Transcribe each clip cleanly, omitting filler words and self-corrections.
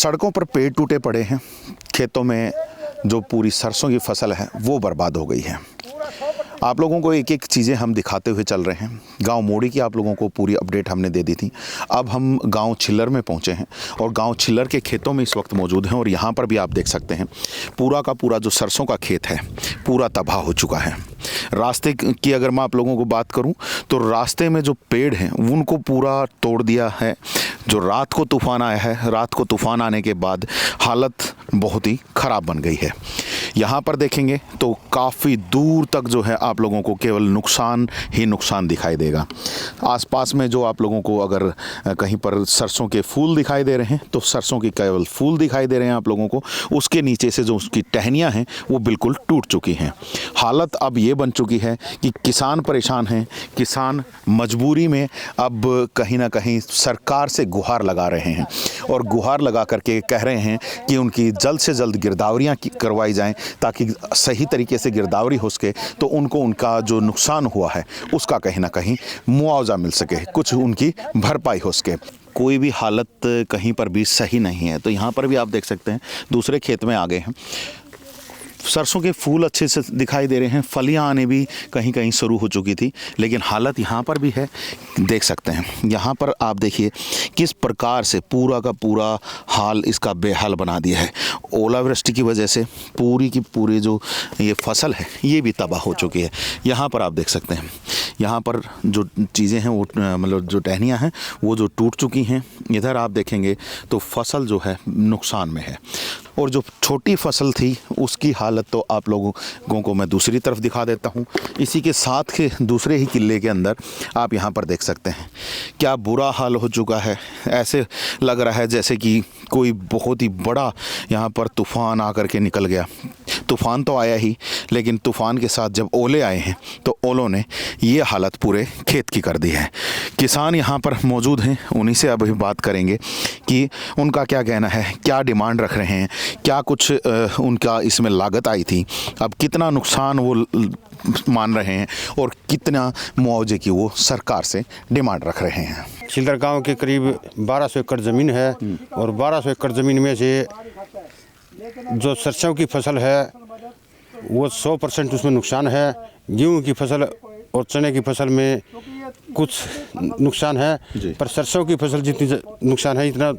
सड़कों पर पेड़ टूटे पड़े हैं, खेतों में जो पूरी सरसों की फसल है वो बर्बाद हो गई है। आप लोगों को एक एक चीज़ें हम दिखाते हुए चल रहे हैं। गांव मोड़ी की आप लोगों को पूरी अपडेट हमने दे दी थी। अब हम गांव छिल्लर में पहुंचे हैं और गांव छिल्लर के खेतों में इस वक्त मौजूद हैं और यहां पर भी आप देख सकते हैं पूरा का पूरा जो सरसों का खेत है पूरा तबाह हो चुका है। रास्ते की अगर मैं आप लोगों को बात करूं तो रास्ते में जो पेड़ हैं उनको पूरा तोड़ दिया है। जो रात को तूफ़ान आया है, रात को तूफ़ान आने के बाद हालत बहुत ही ख़राब बन गई है। यहाँ पर देखेंगे तो काफ़ी दूर तक जो है आप लोगों को केवल नुकसान ही नुकसान दिखाई देगा। आसपास में जो आप लोगों को अगर कहीं पर सरसों के फूल दिखाई दे रहे हैं तो सरसों की केवल फूल दिखाई दे रहे हैं आप लोगों को। उसके नीचे से जो उसकी टहनियाँ हैं वो बिल्कुल टूट चुकी हैं। हालत अब ये बन चुकी है कि किसान परेशान हैं। किसान मजबूरी में अब कहीं ना कहीं सरकार से गुहार लगा रहे हैं और गुहार लगा करके कह रहे हैं कि उनकी जल्द से जल्द गिरदावरियाँ करवाई जाएं ताकि सही तरीके से गिरदावरी हो सके, तो उनको उनका जो नुकसान हुआ है उसका कहीं ना कहीं मुआवजा मिल सके, कुछ उनकी भरपाई हो सके। कोई भी हालत कहीं पर भी सही नहीं है। तो यहाँ पर भी आप देख सकते हैं दूसरे खेत में आ गए हैं, सरसों के फूल अच्छे से दिखाई दे रहे हैं, फलियां आने भी कहीं कहीं शुरू हो चुकी थी, लेकिन हालत यहाँ पर भी है, देख सकते हैं। यहाँ पर आप देखिए किस प्रकार से पूरा का पूरा हाल इसका बेहाल बना दिया है। ओलावृष्टि की वजह से पूरी की पूरी जो ये फसल है ये भी तबाह हो चुकी है। यहाँ पर आप देख सकते हैं, यहाँ पर जो चीज़ें हैं वो मतलब जो टहनियाँ हैं वो जो टूट चुकी हैं। इधर आप देखेंगे तो फसल जो है नुकसान में है और जो छोटी फसल थी उसकी हालत तो आप लोगों को मैं दूसरी तरफ दिखा देता हूँ। इसी के साथ के दूसरे ही किले के अंदर आप यहाँ पर देख सकते हैं क्या बुरा हाल हो चुका है। ऐसे लग रहा है जैसे कि कोई बहुत ही बड़ा यहाँ पर तूफ़ान आकर के निकल गया। तूफ़ान तो आया ही, लेकिन तूफ़ान के साथ जब ओले आए हैं तो ओलों ने ये हालत पूरे खेत की कर दी है। किसान यहाँ पर मौजूद हैं, उन्हीं से अभी बात करेंगे कि उनका क्या कहना है, क्या डिमांड रख रहे हैं, क्या कुछ उनका इसमें लागत आई थी, अब कितना नुकसान वो मान रहे हैं और कितना मुआवजे की वो सरकार से डिमांड रख रहे हैं। छिल्लर गांव के करीब 1200 एकड़ ज़मीन है और 1200 एकड़ ज़मीन में से जो सरसों की फसल है वो 100% उसमें नुकसान है। गेहूं की फसल और चने की फसल में कुछ नुकसान है, पर सरसों की फसल जितनी नुकसान है इतना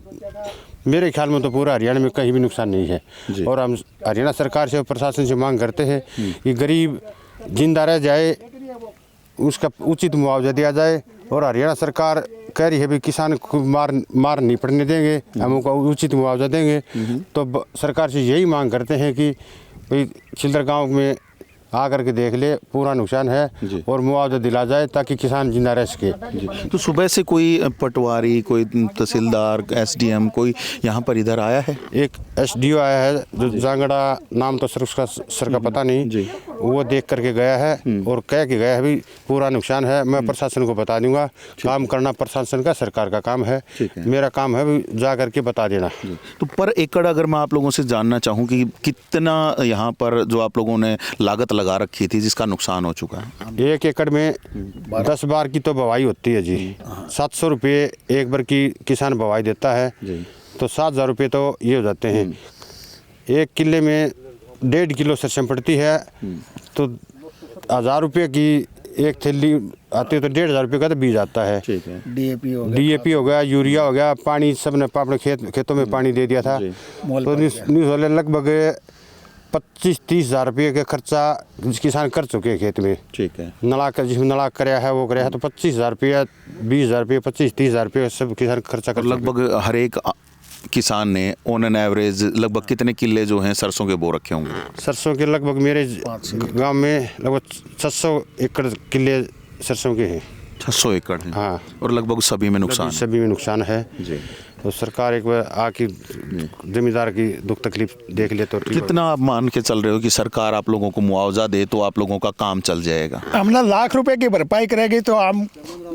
मेरे ख्याल में तो पूरा हरियाणा में कहीं भी नुकसान नहीं है। और हम हरियाणा सरकार से और प्रशासन से मांग करते हैं कि गरीब जिंदा रह जाए, उसका उचित मुआवजा दिया जाए। और हरियाणा सरकार कह रही है भी किसान को मार नहीं पड़ने देंगे, हम उनको उचित मुआवजा देंगे। तो सरकार से यही मांग करते हैं कि भाई छिल्लर गांव में आकर के देख ले, पूरा नुकसान है और मुआवजा दिला जाए ताकि किसान जिंदा रह सके। तो सुबह से कोई पटवारी, कोई तहसीलदार, एसडीएम कोई यहाँ पर इधर आया है? एक एसडीओ आया है जो जांगड़ा नाम तो सर का पता नहीं, वो देख करके गया है और कह के गया है भी पूरा नुकसान है। मैं प्रशासन को बता दूंगा, काम करना प्रशासन का, सरकार का काम है, मेरा काम है जा करके बता देना। तो पर एकड़ अगर मैं आप लोगों से जानना चाहूँ कि कितना यहाँ पर जो आप लोगों ने लागत लगा रखी थी जिसका नुकसान हो चुका है? 1 एकड़ में 10 बार की तो बवाई होती है जी। 700 रुपये एक बार की किसान बवाई देता है तो 7,000 रुपये तो ये हो जाते हैं। 1 किले में 1.5 किलो सरसों पड़ती है तो 1,000 रुपये की एक थैली आती है तो 1,500 रुपये का तो बीज आता है। डीएपी हो गया, यूरिया हो गया, पानी सब ने अपने खेतों में पानी दे दिया था तो लगभग 25-30 हज़ार रुपये का खर्चा किसान कर चुके हैं खेत में। ठीक है। जिसमें नला कराया है वो कराया है तो 25,000 रुपये, 20,000 रुपये, 25-30 हज़ार रुपये सब किसान खर्चा कर। लगभग हर एक किसान ने ऑन एन एवरेज लगभग कितने किले जो हैं सरसों के बो रखे होंगे? सरसों के लगभग मेरे गांव में लगभग 600 एकड़ किले सरसों के हैं। 600 एकड़ हैं। हाँ। और लगभग सभी में नुकसान है जी। तो सरकार एक बार आके जमींदार की दुख तकलीफ देख ले तो कितना आप मान के चल रहे हो कि सरकार आप लोगों को मुआवजा दे तो आप लोगों का काम चल जाएगा? हम ना लाख रुपए की भरपाई करेगी तो हम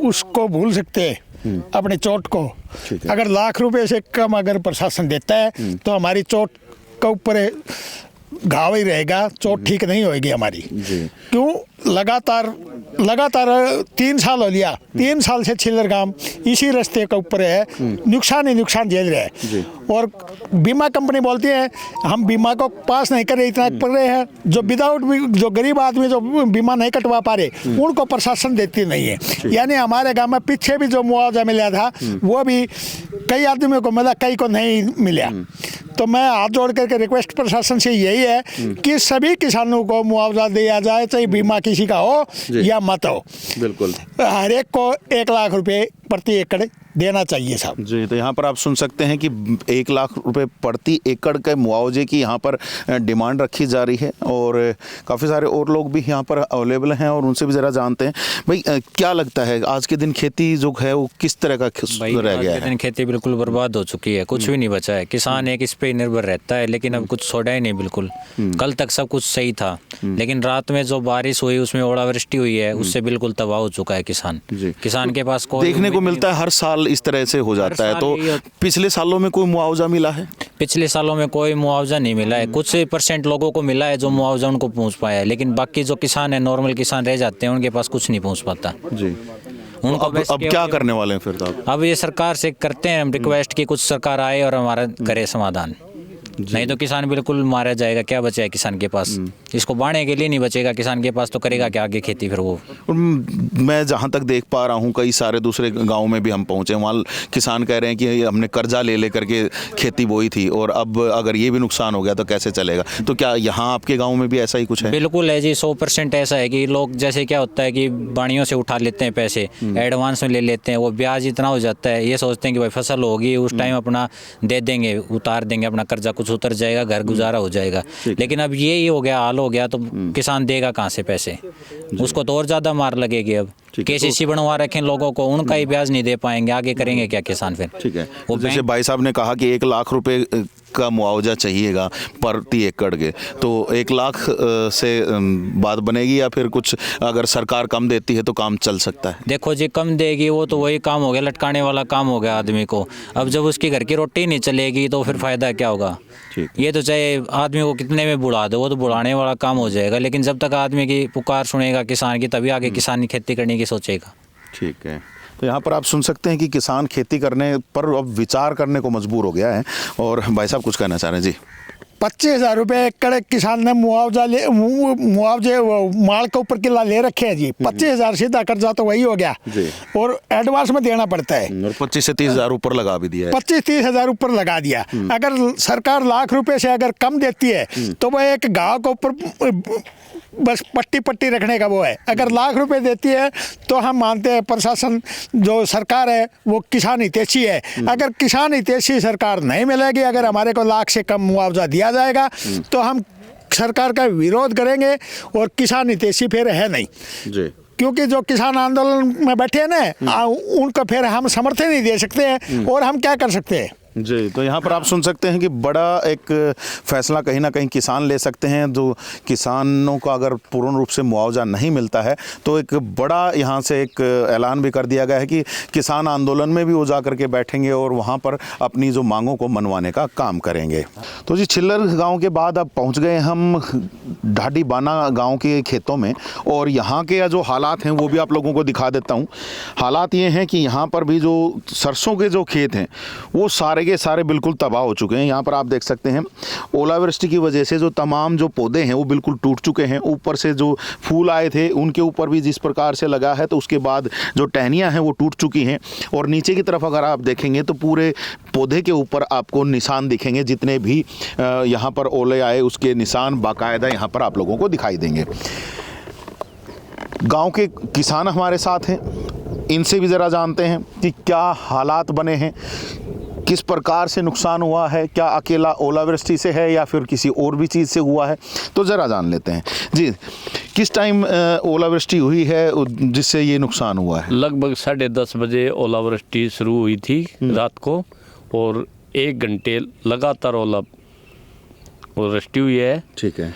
उसको भूल सकते हैं अपने चोट को। अगर लाख रुपए से कम अगर प्रशासन देता है तो हमारी चोट के ऊपर घाव ही रहेगा, चोट ठीक नहीं होगी हमारी। क्यों? लगातार लगातार 3 साल हो लिया, 3 साल से छिल्लर गांव इसी रास्ते के ऊपर है, नुकसान ही नुकसान झेल रहे हैं। और बीमा कंपनी बोलती है हम बीमा को पास नहीं कर रहे, इतना पड़ रहे हैं, जो विदाउट जो गरीब आदमी जो बीमा नहीं कटवा पा रहे उनको प्रशासन देती नहीं है। यानी हमारे गांव में पीछे भी जो मुआवजा मिला था वो भी कई आदमियों को मिला, कई को नहीं मिला। तो मैं हाथ जोड़ करके रिक्वेस्ट प्रशासन से यही है कि सभी किसानों को मुआवजा दिया जाए, चाहे बीमा किसी का हो या मत हो, बिल्कुल हर एक को 1 लाख रुपए प्रति एकड़ देना चाहिए साहब जी। तो यहाँ पर आप सुन सकते हैं कि 1 लाख रुपए प्रति एकड़ के मुआवजे की यहाँ पर डिमांड रखी जा रही है और काफ़ी सारे और लोग भी यहाँ पर अवेलेबल हैं और उनसे भी ज़रा जानते हैं। भाई क्या लगता है आज के दिन खेती जो है वो किस तरह का रह गया है? खेती बिल्कुल बर्बाद हो चुकी है, कुछ भी नहीं बचा है। किसान एक इस पे निर्भर रहता है, लेकिन अब कुछ छोड़ा ही नहीं बिल्कुल। कल तक सब कुछ सही था, लेकिन रात में जो बारिश हुई उसमें ओलावृष्टि हुई है, उससे बिल्कुल तबाह हो चुका है किसान। किसान के पास कोई देखने को मिलता है हर साल इस तरह से हो जाता है। तो पिछले सालों में कोई मुआवजा मिला है? पिछले सालों में कोई मुआवजा नहीं मिला है, कुछ % लोगों को मिला है जो मुआवजा उनको पहुंच पाया है, लेकिन बाकी जो किसान है, नॉर्मल किसान रह जाते हैं, उनके पास कुछ नहीं पहुंच पाता जी। उनको। अब क्या करने वाले हैं फिर साहब? अब ये सरकार से करते हैं हम रिक्वेस्ट कि कुछ सरकार आए और हमारा करे समाधान, नहीं तो किसान बिल्कुल मारा जाएगा। क्या बचा है किसान के पास? इसको बांटने के लिए नहीं बचेगा किसान के पास, तो करेगा क्या आगे खेती फिर वो? मैं जहाँ तक देख पा रहा हूँ कई सारे दूसरे गाँव में भी हम पहुँचे, वहाँ किसान कह रहे हैं कि हमने कर्जा ले करके खेती बोई थी और अब अगर ये भी नुकसान हो गया तो कैसे चलेगा। तो क्या यहाँ आपके गाँव में भी ऐसा ही कुछ है? बिल्कुल है जी, 100% ऐसा है कि लोग जैसे क्या होता है कि बाड़ियों से उठा लेते हैं पैसे, एडवांस में ले लेते हैं, वो ब्याज इतना हो जाता है, ये सोचते हैं कि भाई फसल होगी उस टाइम अपना दे देंगे, उतार देंगे अपना कर्जा, कुछ उतर जाएगा, घर गुजारा हो जाएगा। लेकिन अब ये ही हो गया, हाल हो गया, तो किसान देगा कहाँ से पैसे? उसको तो और ज्यादा मार लगेगी। अब KCC बनवा रखे लोगों को, उनका ही ब्याज नहीं दे पाएंगे, आगे करेंगे क्या किसान फिर? ठीक है। जैसे भाई साहब ने कहा कि 1 लाख रुपए का मुआवजा चाहिएगा प्रति एकड़ के, तो 1 लाख से बात बनेगी या फिर कुछ अगर सरकार कम देती है तो काम चल सकता है? देखो जी, कम देगी वो तो वही काम हो गया, लटकाने वाला काम हो गया आदमी को। अब जब उसकी घर की रोटी नहीं चलेगी तो फिर फायदा क्या होगा? ये तो चाहे आदमी को कितने में बुढ़ा दो, वो तो बुढ़ाने वाला काम हो जाएगा, लेकिन जब तक आदमी की पुकार सुनेगा किसान की, तभी आगे किसान खेती करने की सोचेगा। ठीक है। तो यहाँ पर आप सुन सकते हैं कि किसान खेती करने पर अब विचार करने को मजबूर हो गया है। और भाई साहब कुछ कहना चाह रहे हैं जी? 25,000 रुपये एकड़ किसान ने मुआवजे माल के ऊपर किला ले रखे हैं जी। 25,000 सीधा कर्जा तो वही हो गया जी। और एडवांस में देना पड़ता है, और 25 से 30 हज़ार ऊपर लगा भी दिया है। 25-30 हज़ार ऊपर लगा दिया। अगर सरकार लाख रुपए से अगर कम देती है तो वह एक गाँव के ऊपर बस पट्टी रखने का वो है। अगर लाख रुपए देती है तो हम मानते हैं प्रशासन जो सरकार है वो किसान हितैषी है। अगर किसान हितैषी सरकार नहीं मिलेगी, अगर हमारे को लाख से कम मुआवजा दिया जाएगा तो हम सरकार का विरोध करेंगे और किसान हितैषी फिर है नहीं जी। क्योंकि जो किसान आंदोलन में बैठे हैं ना, उनको फिर हम समर्थन नहीं दे सकते हैं और हम क्या कर सकते हैं जी। तो यहाँ पर आप सुन सकते हैं कि बड़ा एक फैसला कहीं ना कहीं किसान ले सकते हैं। जो किसानों का अगर पूर्ण रूप से मुआवजा नहीं मिलता है तो एक बड़ा यहाँ से एक ऐलान भी कर दिया गया है कि किसान आंदोलन में भी वो जा करके बैठेंगे और वहाँ पर अपनी जो मांगों को मनवाने का काम करेंगे। तो जी, छिल्लर गांव के बाद अब पहुँच गए हम ढाडी बाना गाँव के खेतों में और यहाँ के जो हालात हैं वो भी आप लोगों को दिखा देता हूँ। हालात ये हैं कि यहाँ पर भी जो सरसों के जो खेत हैं वो सारे के सारे बिल्कुल तबाह हो चुके हैं। यहाँ पर आप देख सकते हैं ओलावृष्टि की वजह से जो तमाम जो पौधे हैं वो बिल्कुल टूट चुके हैं। ऊपर से जो फूल आए थे उनके ऊपर भी जिस प्रकार से लगा है, तो उसके बाद जो टहनियाँ हैं वो टूट चुकी हैं। और नीचे की तरफ अगर आप देखेंगे तो पूरे पौधे के ऊपर आपको निशान दिखेंगे, जितने भी यहाँ पर ओले आए उसके निशान बाकायदा यहाँ पर आप लोगों को दिखाई देंगे। गाँव के किसान हमारे साथ हैं, इनसे भी ज़रा जानते हैं कि क्या हालात बने हैं, किस प्रकार से नुकसान हुआ है, क्या अकेला ओलावृष्टि से है या फिर किसी और भी चीज़ से हुआ है, तो ज़रा जान लेते हैं। जी, किस टाइम ओलावृष्टि हुई है जिससे ये नुकसान हुआ है? लगभग 10:30 बजे ओलावृष्टि शुरू हुई थी रात को और 1 घंटे लगातार ओलावृष्टि हुई है। ठीक है।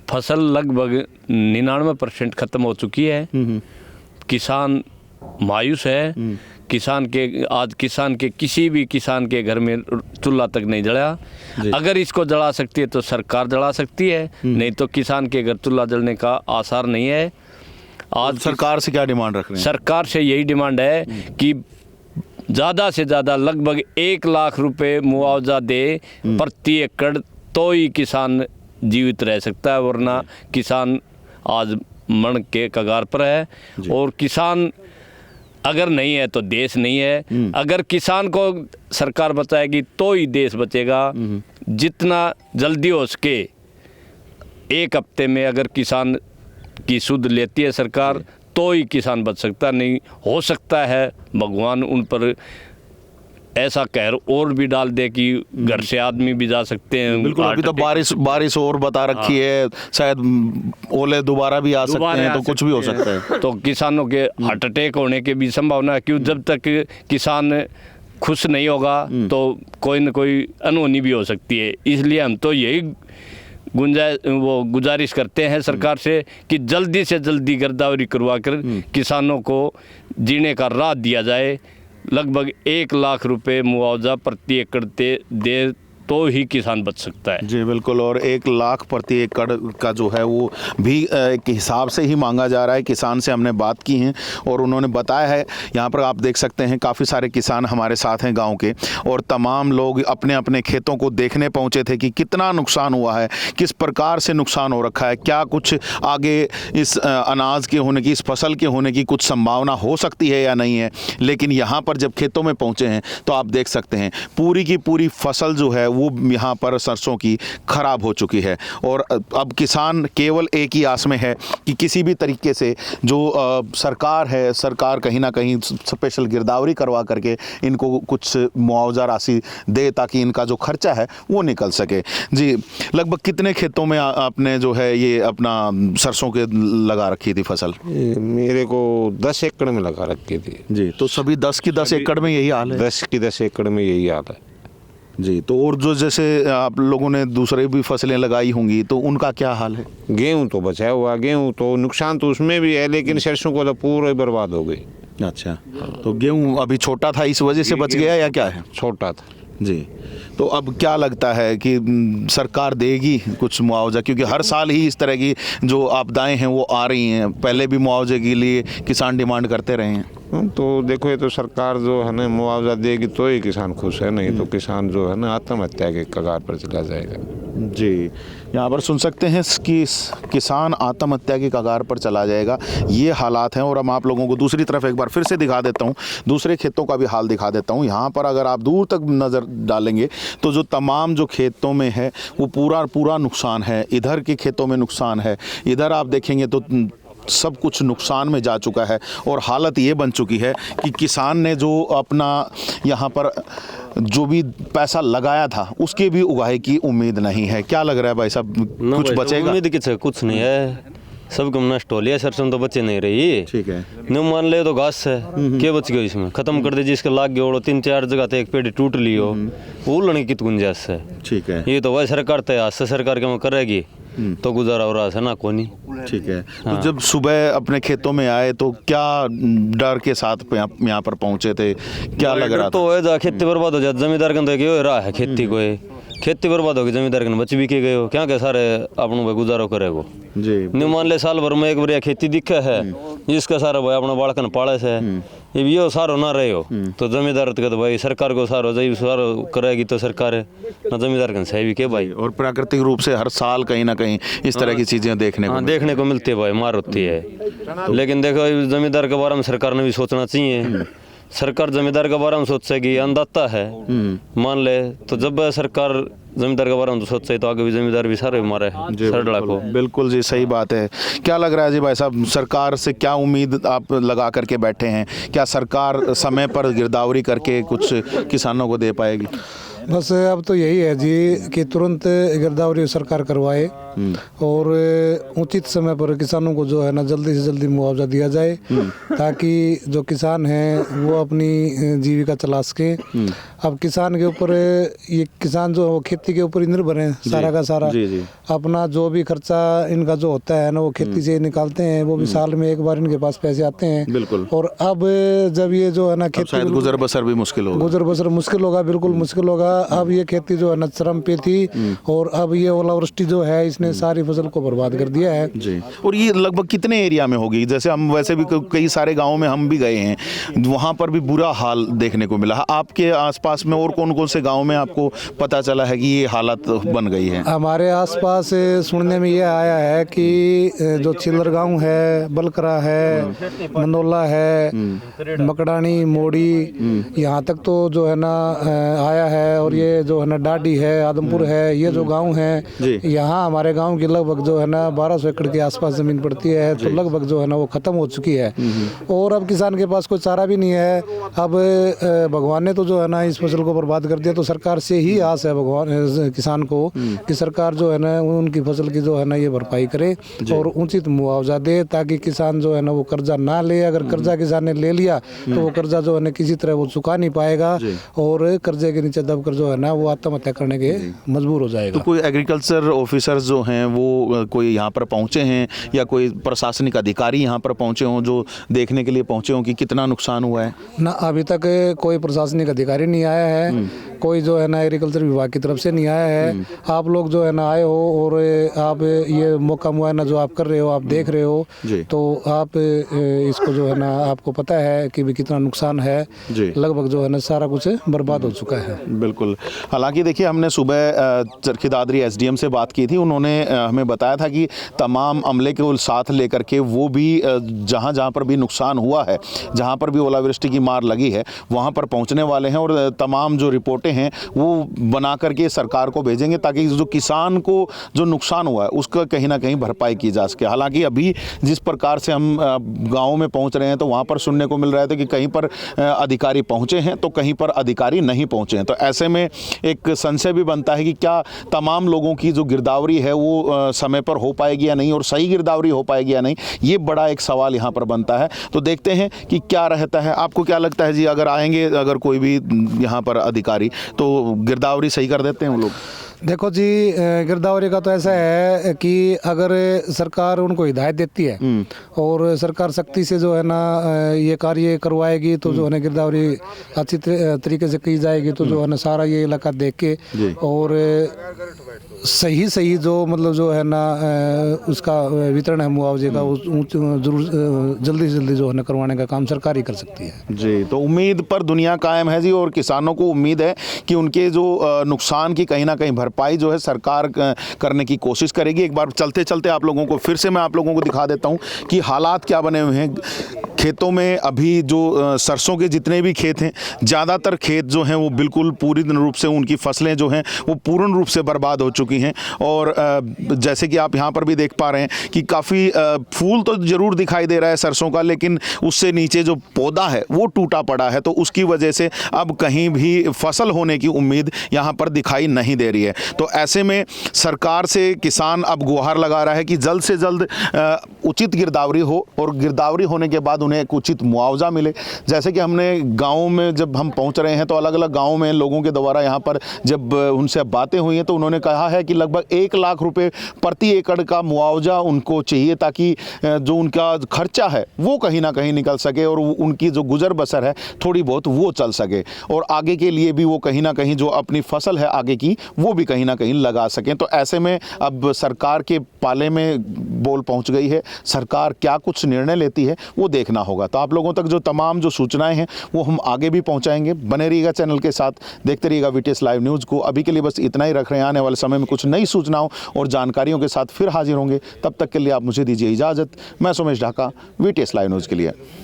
फसल लगभग 99% ख़त्म हो चुकी है। किसान मायूस है। किसान के किसी भी किसान के घर में चूल्हा तक नहीं जला। अगर इसको जला सकती है तो सरकार जला सकती है, नहीं तो किसान के घर चूल्हा जलने का आसार नहीं है। आज सरकार से क्या डिमांड रख रहे हैं? सरकार से यही डिमांड है कि ज़्यादा से ज़्यादा लगभग 1 लाख रुपए मुआवजा दे प्रति एकड़, तो ही किसान जीवित रह सकता है, वरना किसान आज मरण के कगार पर है। और किसान अगर नहीं है तो देश नहीं है। अगर किसान को सरकार बचाएगी तो ही देश बचेगा। जितना जल्दी हो सके 1 हफ्ते में अगर किसान की सुध लेती है सरकार तो ही किसान बच सकता, नहीं हो सकता है भगवान उन पर ऐसा कहर और भी डाल दे कि घर से आदमी भी जा सकते हैं। बिल्कुल, अभी तो बारिश और बता रखी है, शायद ओले दोबारा भी आ सकते हैं, तो कुछ भी हो सकता है। तो किसानों के हार्ट अटैक होने की भी संभावना है, क्यों जब तक किसान खुश नहीं होगा तो कोई न कोई अनहोनी भी हो सकती है। इसलिए हम तो यही गुजारिश करते हैं सरकार से कि जल्दी से जल्दी गिरदावरी करवा कर किसानों को जीने का राह दिया जाए। लगभग 1 लाख रुपए मुआवजा प्रति एकड़ दे तो ही किसान बच सकता है। जी बिल्कुल, और 1 लाख प्रति एकड़ का जो है वो भी एक हिसाब से ही मांगा जा रहा है। किसान से हमने बात की है और उन्होंने बताया है, यहाँ पर आप देख सकते हैं काफ़ी सारे किसान हमारे साथ हैं गांव के, और तमाम लोग अपने अपने खेतों को देखने पहुँचे थे कि कितना नुकसान हुआ है, किस प्रकार से नुकसान हो रखा है, क्या कुछ आगे इस अनाज के होने की, इस फसल के होने की कुछ संभावना हो सकती है या नहीं है। लेकिन यहाँ पर जब खेतों में पहुँचे हैं तो आप देख सकते हैं पूरी की पूरी फसल जो है वो यहाँ पर सरसों की खराब हो चुकी है। और अब किसान केवल एक ही आस में है कि किसी भी तरीके से जो सरकार है, सरकार कहीं ना कहीं स्पेशल गिरदावरी करवा करके इनको कुछ मुआवजा राशि दे ताकि इनका जो खर्चा है वो निकल सके। जी, लगभग कितने खेतों में आपने जो है ये अपना सरसों के लगा रखी थी फसल? मेरे को 10 एकड़ में लगा रखी थी। जी, तो सभी 10 की 10 एकड़ में यही हाल है? 10 की 10 एकड़ में यही हाल है। जी, तो और जो जैसे आप लोगों ने दूसरे भी फसलें लगाई होंगी तो उनका क्या हाल है? गेहूं तो बचा हुआ, गेहूं तो नुकसान तो उसमें भी है, लेकिन सरसों को तो पूरा बर्बाद हो गई। अच्छा, तो गेहूं अभी छोटा था इस वजह से बच गया या क्या है? छोटा था जी, तो अब क्या लगता है कि सरकार देगी कुछ मुआवजा, क्योंकि हर साल ही इस तरह की जो आपदाएं हैं वो आ रही हैं, पहले भी मुआवजे के लिए किसान डिमांड करते रहे हैं। तो देखो, ये तो सरकार जो है ना मुआवजा देगी तो ही किसान खुश है, नहीं तो किसान जो है ना आत्महत्या के कगार पर चला जाएगा। जी, यहाँ पर सुन सकते हैं कि किसान आत्महत्या की कगार पर चला जाएगा, ये हालात हैं। और हम आप लोगों को दूसरी तरफ एक बार फिर से दिखा देता हूँ, दूसरे खेतों का भी हाल दिखा देता हूँ। यहाँ पर अगर आप दूर तक नज़र डालेंगे तो जो तमाम जो खेतों में है वो पूरा नुकसान है। इधर के खेतों में नुकसान है, इधर आप देखेंगे तो सब कुछ नुकसान में जा चुका है। और हालत ये बन चुकी है कि किसान ने जो अपना यहाँ पर जो भी पैसा लगाया था उसके भी उगाही की उम्मीद नहीं है। क्या लग रहा है भाई साहब, कुछ बचेगा? उम्मीद कुछ नहीं है, सब कम नष्ट हो लिया। सरसों तो बचे नहीं रही। ठीक है, न मान ले तो घास है, क्या बच गया इसमें? खत्म कर दे, जिसके लाग गया 3-4 जगह तो एक पेड़ टूट लियो, वो उलने की गुंजाइश है। ठीक है, ये तो वही सरकार तय से सरकार के करेगी तो गुजारा हो रहा है ना, कोनी। ठीक है। तो जब सुबह अपने खेतों में आए तो क्या डर के साथ यहाँ पर पहुंचे थे, क्या लग रहा था? तो है खेती बर्बाद हो जाए, जमींदार के रहा है खेती को, खेती बर्बाद होगी, जमींदार के बच भी के गए हो, क्या सारे अपनों भाई गुजारो करेगो जी। नहीं मान ले साल भर में एक बार खेती दिखे है, जिसका सारा भाई अपना बालकन पाले से ये भी यो सारो ना रहे हो तो जमींदार के तो भाई सरकार को सारो जब सारो करेगी तो सरकार है ना, जमींदार के सही भी के भाई। और प्राकृतिक रूप से हर साल कहीं ना कहीं इस तरह की चीजें देखने को मिलती है भाई, मार होती है। लेकिन देखो जमींदार के बारे में सरकार ने भी सोचना चाहिए। सरकार जमींदार के बारे में सोचेगी, अन्नदाता है मान ले, तो जब सरकार जमींदार के बारे में तो सोचे तो आगे भी जमींदार भी सारे मारे सरडला को। बिल्कुल जी, सही बात है। क्या लग रहा है जी भाई साहब, सरकार से क्या उम्मीद आप लगा करके बैठे हैं? क्या सरकार समय पर गिरदावरी करके कुछ किसानों को दे पाएगी? बस अब तो यही है जी कि तुरंत गिरदावरी सरकार करवाए और उचित समय पर किसानों को जो है ना जल्दी से जल्दी मुआवजा दिया जाए, ताकि जो किसान हैं वो अपनी जीविका चला सकें। अब किसान के ऊपर ये किसान जो वो खेती के ऊपर ही निर्भर है सारा का सारा। जी, जी। अपना जो भी खर्चा इनका जो होता है ना वो खेती से निकालते हैं, वो भी साल में एक बार इनके पास पैसे आते हैं। बिल्कुल। और अब जब ये जो है ना अब खेती शायद गुजर बसर भी मुश्किल होगा। गुजर बसर मुश्किल होगा, बिल्कुल मुश्किल होगा। अब ये खेती जो है ना चरम पे थी और अब ये ओलावृष्टि जो है इसने सारी फसल को बर्बाद कर दिया है। जी। और ये लगभग कितने एरिया में होगी? जैसे हम वैसे भी कई सारे गाँव में हम भी गए हैं, वहाँ पर भी बुरा हाल देखने को मिला। आपके आसपास में और कौन कौन से गाँव में आपको पता चला है कि ये हालत बन गई है? हमारे आसपास सुनने में ये आया है कि जो चिल्लर गांव है, बलकरा है, मंदोला है, मकड़ानी, मोड़ी, यहाँ तक तो जो है ना आया है। और ये जो है ना डाडी है, आदमपुर है, ये जो गांव है, यहाँ हमारे गांव की लगभग जो है ना 1200 एकड़ के आसपास जमीन पड़ती है, तो लगभग जो है ना वो खत्म हो चुकी है। और अब किसान के पास कोई चारा भी नहीं है। अब भगवान ने तो जो है ना इस फसल को बर्बाद कर दिया, तो सरकार से ही आस है भगवान किसान को कि सरकार जो है ना उनकी फसल की जो है ना ये भरपाई करे और उचित मुआवजा दे, ताकि किसान जो है ना वो कर्जा ना ले। अगर कर्जा किसान ने ले लिया तो वो कर्जा जो है ना किसी तरह वो चुका नहीं पाएगा और कर्जे के नीचे दबकर जो है ना वो आत्महत्या करने के मजबूर हो जाएगा। तो कोई एग्रीकल्चर ऑफिसर्स जो हैं वो कोई यहाँ पर पहुँचे हैं या कोई प्रशासनिक अधिकारी यहाँ पर पहुँचे हों जो देखने के लिए पहुँचे हों कि कितना नुकसान हुआ है? ना अभी तक कोई प्रशासनिक अधिकारी नहीं आया है, कोई जो है ना एग्रीकल्चर विभाग की तरफ से नहीं आया है। आप लोग जो है ना आए हो और आप ये मौका मुआयना जो आप कर रहे हो, आप देख रहे हो, तो आप इसको जो है ना आपको पता है कि भी कितना नुकसान है। लगभग जो है ना सारा कुछ बर्बाद हो चुका है। बिल्कुल। हालांकि देखिए हमने सुबह चरखी दादरी एसडीएम से बात की थी, उन्होंने हमें बताया था कि तमाम अमले को साथ लेकर के वो भी जहाँ जहाँ पर भी नुकसान हुआ है, जहाँ पर भी ओलावृष्टि की मार लगी है, वहाँ पर पहुँचने वाले हैं और तमाम जो रिपोर्टें हैं वो बना करके सरकार को भेजेंगे ताकि जो किसान को जो नुकसान हुआ है उसका कहीं ना कहीं भरपाई की जा सके। हालांकि अभी जिस प्रकार से हम गाँव में पहुँच रहे हैं तो वहाँ पर सुनने को मिल रहा था कि कहीं पर अधिकारी पहुँचे हैं तो कहीं पर अधिकारी नहीं पहुँचे हैं। तो ऐसे में एक संशय भी बनता है कि क्या तमाम लोगों की जो गिरदावरी है वो समय पर हो पाएगी या नहीं और सही गिरदावरी हो पाएगी या नहीं, ये बड़ा एक सवाल यहाँ पर बनता है। तो देखते हैं कि क्या रहता है। आपको क्या लगता है जी, अगर आएंगे अगर कोई भी यहाँ पर अधिकारी तो गिरदावरी सही कर देते हैं वो लोग? देखो जी, गिरदावरी का तो ऐसा है कि अगर सरकार उनको हिदायत देती है और सरकार सख्ती से जो है ना ये कार्य करवाएगी तो जो है ना गिरदावरी अच्छी तरीके से की जाएगी, तो जो है ना सारा ये इलाका देख के और सही जो मतलब जो है ना उसका वितरण है मुआवजे का जरूर जल्दी से जल्दी जो है ना करवाने का काम सरकार ही कर सकती है जी। तो उम्मीद पर दुनिया कायम है जी और किसानों को उम्मीद है कि उनके जो नुकसान की कहीं ना कहीं भरपाई जो है सरकार करने की कोशिश करेगी। एक बार चलते चलते आप लोगों को फिर से मैं आप लोगों को दिखा देता हूं कि हालात क्या बने हुए हैं खेतों में। अभी जो सरसों के जितने भी खेत हैं, ज़्यादातर खेत जो हैं वो बिल्कुल पूरी रूप से उनकी फसलें जो हैं वो पूर्ण रूप से बर्बाद हो चुकी हैं। और जैसे कि आप यहाँ पर भी देख पा रहे हैं कि काफ़ी फूल तो ज़रूर दिखाई दे रहा है सरसों का, लेकिन उससे नीचे जो पौधा है वो टूटा पड़ा है, तो उसकी वजह से अब कहीं भी फसल होने की उम्मीद यहाँ पर दिखाई नहीं दे रही है। तो ऐसे में सरकार से किसान अब गुहार लगा रहा है कि जल्द से जल्द उचित गिरदावरी हो और गिरदावरी होने के बाद उन्हें एक उचित मुआवजा मिले। जैसे कि हमने गाँव में जब हम पहुँच रहे हैं तो अलग अलग गाँव में लोगों के द्वारा यहाँ पर जब उनसे बातें हुई हैं तो उन्होंने कहा है कि लगभग 1 लाख रुपए प्रति एकड़ का मुआवजा उनको चाहिए ताकि जो उनका खर्चा है वो कहीं ना कहीं निकल सके और उनकी जो गुजर बसर है थोड़ी बहुत वो चल सके और आगे के लिए भी वो कहीं ना कहीं जो अपनी फसल है आगे की वो भी कहीं ना कहीं लगा सकें। तो ऐसे में अब सरकार के पाले में बोल पहुंच गई है, सरकार क्या कुछ निर्णय लेती है वो देखना होगा। तो आप लोगों तक जो तमाम जो सूचनाएं हैं वो हम आगे भी पहुंचाएंगे। बने रहिएगा चैनल के साथ, देखते रहिएगा VTS लाइव न्यूज़ को। अभी के लिए बस इतना ही रख रहे हैं, आने वाले समय में कुछ नई सूचनाओं और जानकारियों के साथ फिर हाजिर होंगे। तब तक के लिए आप मुझे दीजिए इजाज़त। मैं Somesh Dhaka, VTS live news के लिए।